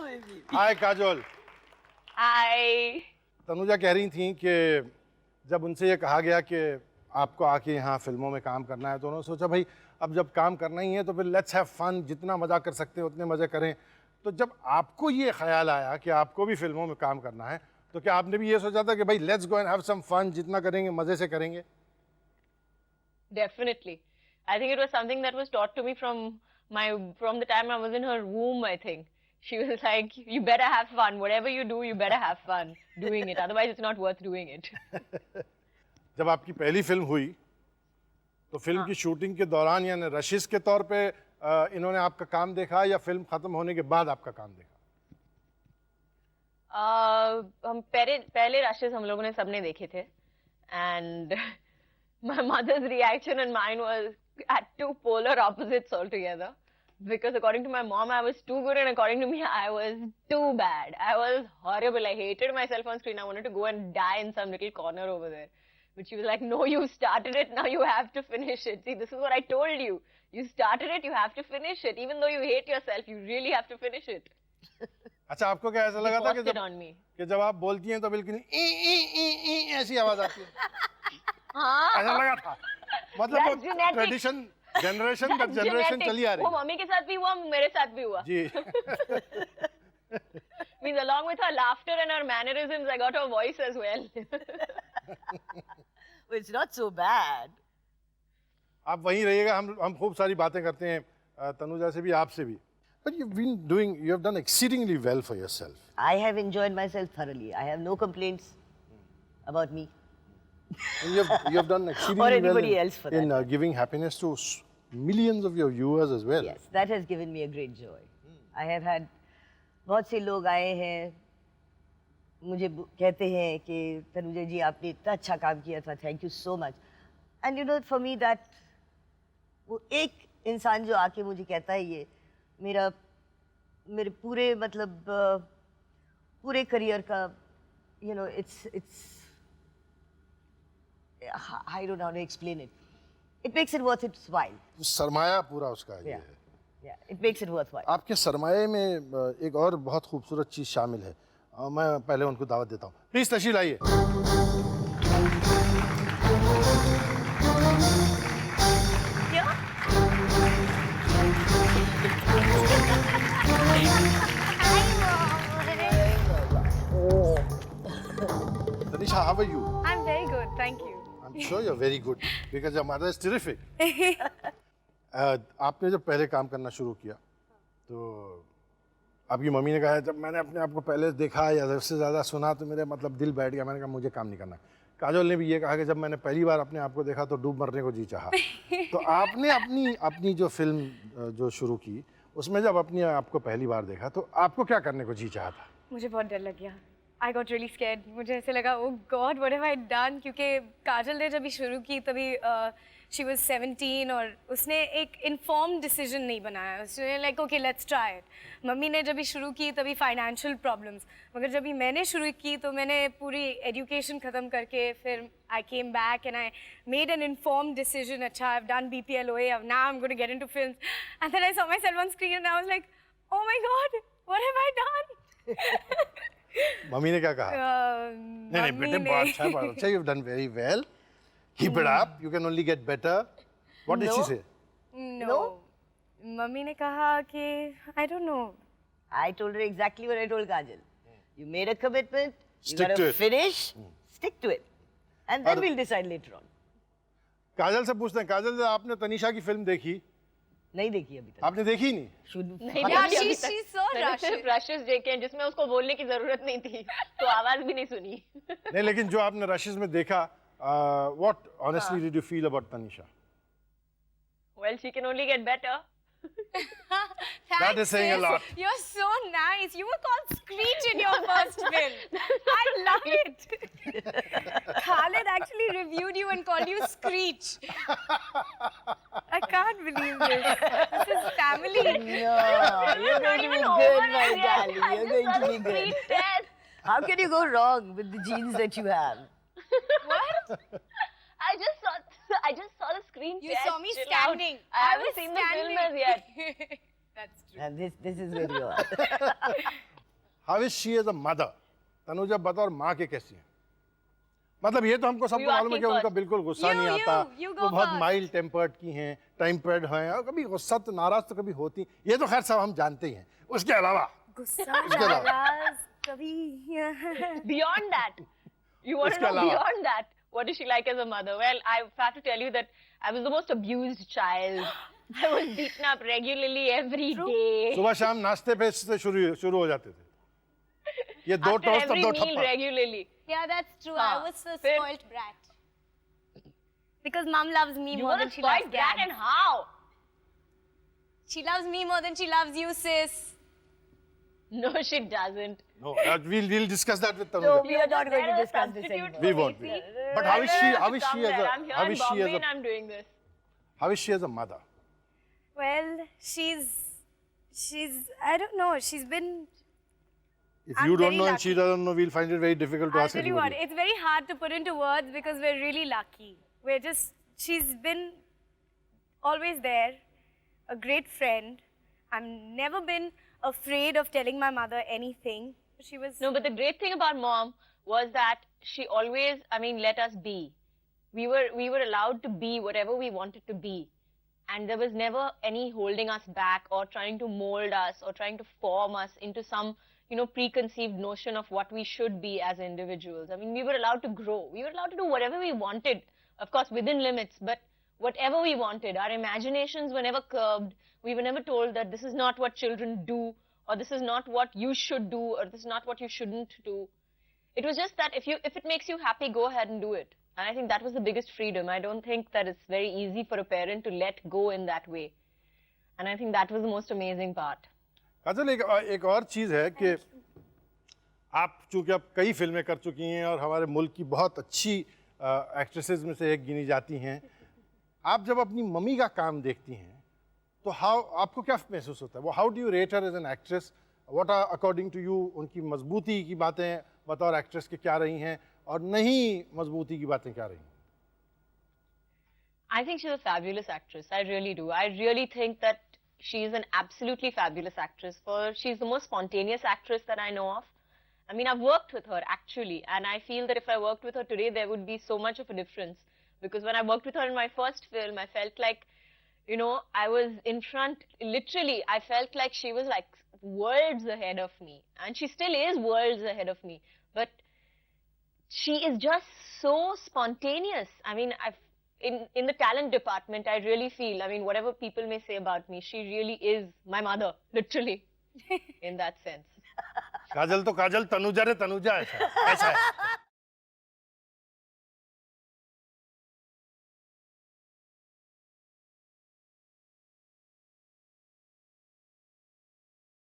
baby. हाय काजोल। हाय। तनुजा कह रही थी कि जब उनसे ये कहा गया कि आपको आके यहाँ फिल्मों में काम करना है तो उन्होंने सोचा भाई अब जब काम करना ही है तो फिर लेट्स हैव फन, जितना मज़ा कर सकते हैं उतने मज़े करें। तो जब आपको ये ख्याल आया कि आपको भी फिल्मों में काम करना है तो क्या आपने भी ये सोचा था कि भाई let's go and have some fun, जितना करेंगे मज़े से करेंगे? Definitely. I think it was something that was taught to me from the time I was in her womb, I think. She was like, you better have fun. Whatever you do, you better have fun doing it. Otherwise, it's not worth doing it. जब आपकी पहली film हुई तो film की shooting के दौरान यानी रशिस के तौर पे इन्होंने आपका काम देखा या फिल्म खत्म होने के बाद आपका काम देखा? हम पहले रशेस हम लोगों ने सबने देखे थे and my mother's reaction and mine was at two polar opposites altogether. Because according to my mom, I was too good, and according to me, I was too bad. I was horrible. I hated myself on screen. I wanted to go and die in some little corner over there. But she was like, no, you started it, now you have to finish it. See, this is what I told you. You started it, you have to finish it. Even though you hate yourself, you really have to finish it. अच्छा, आपको क्या ऐसा लगा था कि जब आप बोलती हैं तो बिल्कुल ऐसी आवाज आती है? हाँ, ऐसा लगा था? मतलब वो ट्रेडिशन जनरेशन दर जनरेशन चली आ रही है। वो मम्मी के साथ भी हुआ, मेरे साथ भी हुआ। जी। Means along with her laughter and her mannerisms, I got her voice as well. Well, it's not so bad. आप वहीं रहिएगा, हम खूब सारी बातें करते हैं तनुजा से भी, आपसे भी। But you have done exceedingly well for yourself. I have enjoyed myself thoroughly. I have no complaints about me. And you have done exceedingly Or anybody well else for that in giving happiness to millions of your viewers as well. Yes, that has given me a great joy. I have had बहुत से लोग आए हैं, मुझे कहते हैं कि तनुजा जी आपने इतना अच्छा काम किया था, thank you so much. And you know for me that वो एक इंसान जो आके मुझे कहता है ये मेरे पूरे मतलब पूरे करियर का you know it's I don't know how to explain it. It makes it worth its while. सरमाया पूरा उसका ये है. Yeah, it makes it worthwhile. आपके सरमाए में एक और बहुत खूबसूरत चीज़ शामिल है. मैं पहले उनको दावत देता हूँ. प्लीज तशरीफ लाइए. Tanisha, how are you? I'm very good, thank you. I'm sure you're very good because your mother is terrific. आपने जब पहले काम करना शुरू किया तो आपकी मम्मी ने कहा जब मैंने अपने आप को पहले देखा या उससे ज़्यादा सुना तो मेरे मतलब दिल बैठ गया. मैंने कहा मुझे काम नहीं करना. काजोल ने भी ये कहा कि जब मैंने पहली बार अपने आप को देखा तो डूब मरने को जी चाहा. तो आपने अपनी जो फिल्म जो शुरू की उसमें जब अपने आप को पहली बार देखा तो आपको क्या करने को जी चाहा था? मुझे बहुत डर लग गया. I got really scared. मुझे ऐसे लगा oh God what have I done, क्योंकि काजल ने जब भी शुरू की तभी she was 17 और उसने एक informed decision नहीं बनाया. उसने like okay let's try it. Mummy ने जब भी शुरू की तभी financial problems. मगर जब भी मैंने शुरू की तो मैंने पूरी education ख़त्म करके फिर I came back and I made an informed decision. अच्छा I've done BPLOA, now I'm going to get into films. And then I saw myself on screen and I was like oh my God what have I done? Mummy ने क्या कहा? नहीं बेटे बहुत अच्छा you've done very well. Keep it up. You can only get better. What did she say? No. Mummy ने कहा कि I don't know. I told her exactly what I told Kajal. You made a commitment. You gotta finish. Stick to it. And then we'll decide later on. काजल से पूछते हैं. काजल आपने तनीषा की film देखी? नहीं देखी अभी तक. आपने देखी नहीं? सिर्फ रशिस देखे हैं जिसमें उसको बोलने की जरूरत नहीं थी तो आवाज भी नहीं सुनी. नहीं लेकिन जो आपने रशिस में देखा what honestly did you feel about Tanisha? Well, she can only get better. That is saying a lot. You're so nice. You were called Screech in your first film. I love it. Khalid actually reviewed you and called you Screech. I can't believe this. This is family. No, you're going to be good, my darling. You're going to be good. How can you go wrong with the genes that you have? What? I just saw the screen test. You saw me standing. I haven't seen the film as yet. That's true. And this is where you are. How is she as a mother? Tanuja बतौर माँ के कैसी है? मतलब ये तो हमको सबको You मालूम है asking कि उनका first. बिल्कुल गुस्सा You, नहीं you, आता, you वो go बहुत first. माइल्ड टेम्पर्ड की हैं, टाइम-पैड हैं, और कभी गुस्सा तो नाराज तो कभी होती, ये तो खैर सब हम जानते ही हैं। उसके अलावा गुस्सा उसके अलावा नाराज कभी Beyond that, you want to उसके know अलावा beyond that, what is she like as a mother? Well, I have to tell you that I was the most abused child. I was beaten up regularly every day. सुबह शाम नाश्ते पे से शुरू हो जाते थे। ये दो After टोस्ट और every दो meal थप्पड़। regularly. Yeah, that's true. हाँ, I was a फिर- spoilt brat. Because mom loves me You more were than a she loves spoiled brat, dad. and how? She loves me more than she loves you, sis. No, she doesn't. No, we'll discuss that with So Tanuja. we are not going There to is a discuss this substitute anymore. We for won't. me, We see? won't. But how is she? How is Come she as there. a? I'm here How in is she Bombay as a? and I'm doing this. How is she as a mother? Well, she's I don't know. She's been. If I'm you don't very know and she lucky. doesn't know, we'll find it very difficult to I'll ask tell you what. anybody. It's very hard to put into words because we're really lucky. We're just. She's been always there, a great friend. I've never been afraid of telling my mother anything. She was. No, but the great thing about mom was that she always, I mean, let us be. We were allowed to be whatever we wanted to be. And there was never any holding us back or trying to mold us or trying to form us into some, preconceived notion of what we should be as individuals. I mean, we were allowed to grow. We were allowed to do whatever we wanted, of course, within limits, but whatever we wanted. Our imaginations were never curbed. We were never told that this is not what children do, or this is not what you should do, or this is not what you shouldn't do. It was just that if it makes you happy, go ahead and do it. And I think that was the biggest freedom. I don't think that it's very easy for a parent to let go in that way. And I think that was the most amazing part. काजल, एक और चीज़ है कि आप चूँकि आप कई फिल्में कर चुकी हैं और हमारे मुल्क की बहुत अच्छी एक्ट्रेसेस में से एक गिनी जाती हैं, आप जब अपनी मम्मी का काम देखती हैं तो आपको क्या महसूस होता है? वो how do you rate her as an actress? What are according to you उनकी मजबूती की बातें बतौर एक्ट्रेस के क्या रही हैं और नहीं मजबूती की बातें क्या रही हैं? I think she's a fabulous actress. I really do. I really think that she's an absolutely fabulous actress. She's the most spontaneous actress that I know of. I mean, I've worked with her actually, and I feel that if I worked with her today, there would be so much of a difference. Because when I worked with her in my first film, I felt like, I was in front, literally, I felt like she was like worlds ahead of me. And she still is worlds ahead of me. But she is just so spontaneous. I mean, in the talent department, I really feel, I mean, whatever people may say about me, she really is my mother, literally, in that sense. काजल तो काजल, तनुजा रे तनुजा ऐसा है